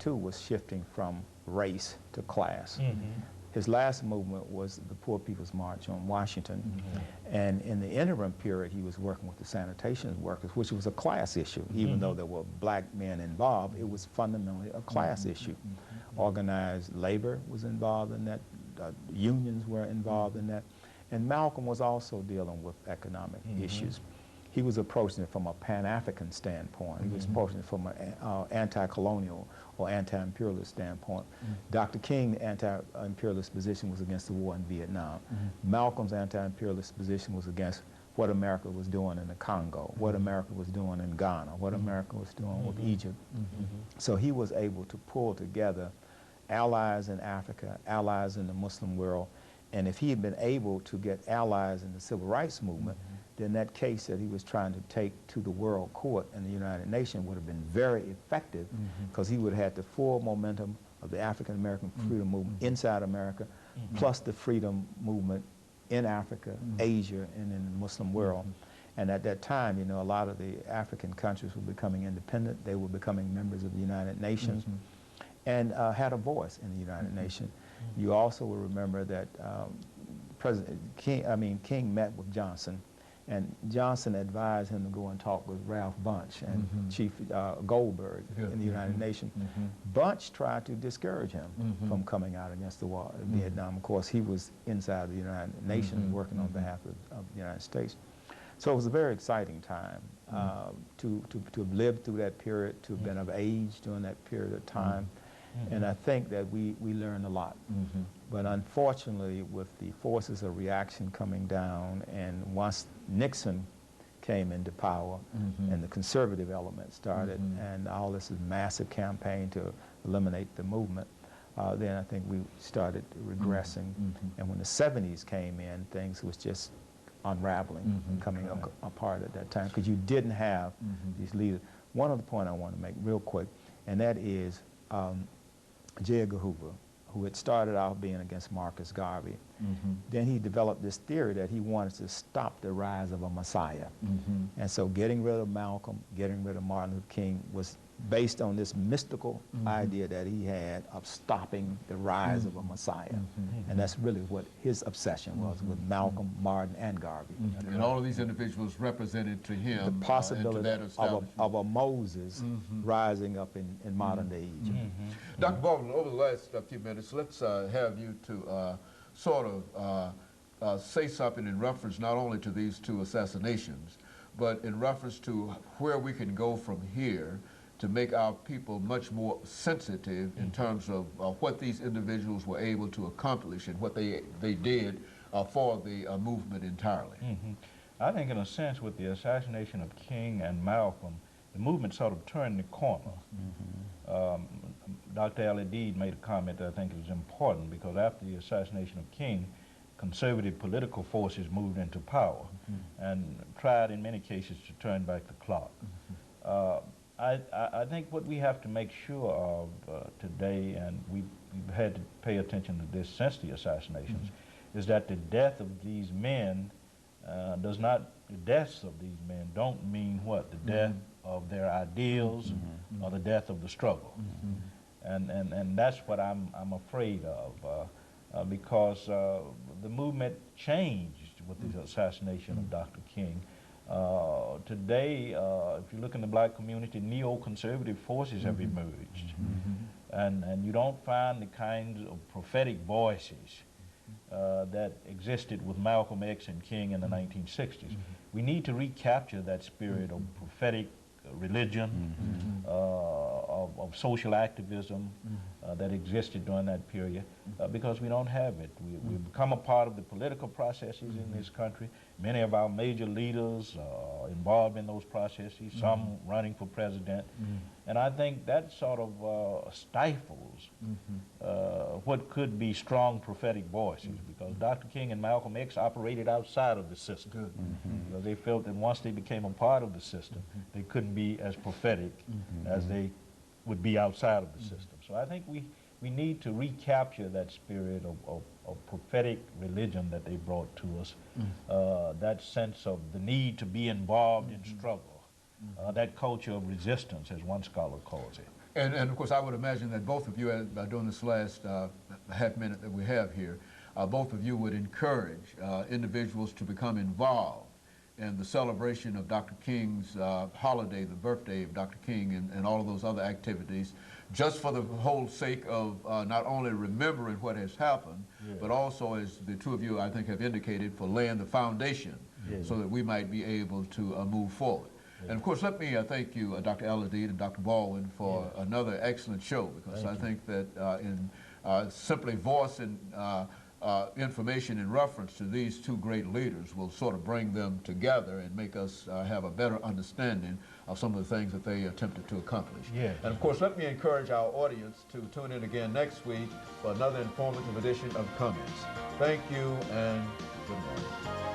too, was shifting from race to class. Mm-hmm. His last movement was the Poor People's March on Washington. Mm-hmm. And in the interim period, he was working with the sanitation workers, which was a class issue. Even though there were black men involved, it was fundamentally a class issue. Organized labor was involved in that. Unions were involved in that. And Malcolm was also dealing with economic issues. He was approaching it from a Pan-African standpoint. He was approaching it from an anti-colonial or anti-imperialist standpoint. Dr. King's anti-imperialist position was against the war in Vietnam. Malcolm's anti-imperialist position was against what America was doing in the Congo, what America was doing in Ghana, what America was doing with Egypt. So he was able to pull together allies in Africa, allies in the Muslim world, and if he had been able to get allies in the civil rights movement, then that case that he was trying to take to the World Court and the United Nations would have been very effective, because he would have had the full momentum of the African American freedom movement inside America, plus the freedom movement in Africa, Asia, and in the Muslim world. And at that time, you know, a lot of the African countries were becoming independent. They were becoming members of the United Nations and had a voice in the United Nations. You also will remember that King met with Johnson, and Johnson advised him to go and talk with Ralph Bunche and Chief Goldberg in the United Nations. Bunche tried to discourage him from coming out against the war in Vietnam. Of course, he was inside the United Nations working on behalf of the United States. So it was a very exciting time to have lived through that period, to have been of age during that period of time. And I think that we learned a lot. But unfortunately, with the forces of reaction coming down, and once Nixon came into power and the conservative element started, and all this massive campaign to eliminate the movement, then I think we started regressing. And when the 70s came in, things was just unraveling and coming apart at that time, because you didn't have these leaders. One other point I want to make real quick, and that is J. Edgar Hoover, who had started out being against Marcus Garvey. Then he developed this theory that he wanted to stop the rise of a Messiah. And so getting rid of Malcolm, getting rid of Martin Luther King was based on this mystical idea that he had of stopping the rise of a Messiah. And that's really what his obsession was with Malcolm, Martin, and Garvey. And all of these individuals represented to him the possibility and to of a Moses rising up in modern day Egypt. Dr. Baldwin, over the last few minutes, let's have you to sort of say something in reference not only to these two assassinations, but in reference to where we can go from here to make our people much more sensitive in terms of what these individuals were able to accomplish and what they did for the movement entirely. I think in a sense with the assassination of King and Malcolm, the movement sort of turned the corner. Dr. Al-Hadid a comment that I think is important, because after the assassination of King, conservative political forces moved into power and tried in many cases to turn back the clock. I think what we have to make sure of today, and we've had to pay attention to this since the assassinations, is that the death of these men the deaths of these men don't mean what? The death of their ideals or the death of the struggle. And that's what I'm afraid of, because the movement changed with the assassination of Dr. King. Today, if you look in the black community, neoconservative forces have emerged. And you don't find the kinds of prophetic voices that existed with Malcolm X and King in the 1960s. We need to recapture that spirit of prophetic religion, of social activism that existed during that period, because we don't have it. We've become a part of the political processes in this country. Many of our major leaders are involved in those processes, some running for president. And I think that sort of stifles what could be strong prophetic voices, because Dr. King and Malcolm X operated outside of the system. Because they felt that once they became a part of the system, they couldn't be as prophetic as they would be outside of the system. So I think we need to recapture that spirit of prophetic religion that they brought to us, that sense of the need to be involved in struggle, that culture of resistance, as one scholar calls it. And of course, I would imagine that both of you, during this last half minute that we have here, both of you would encourage individuals to become involved in the celebration of Dr. King's holiday, the birthday of Dr. King, and all of those other activities, just for the whole sake of not only remembering what has happened, but also, as the two of you, I think, have indicated, for laying the foundation so that we might be able to move forward. And of course, let me thank you, Dr. Al-Hadid and Dr. Baldwin, for another excellent show, because I think that in simply voicing information in reference to these two great leaders will sort of bring them together and make us have a better understanding of some of the things that they attempted to accomplish. And of course, let me encourage our audience to tune in again next week for another informative edition of Comments. Thank you and good morning.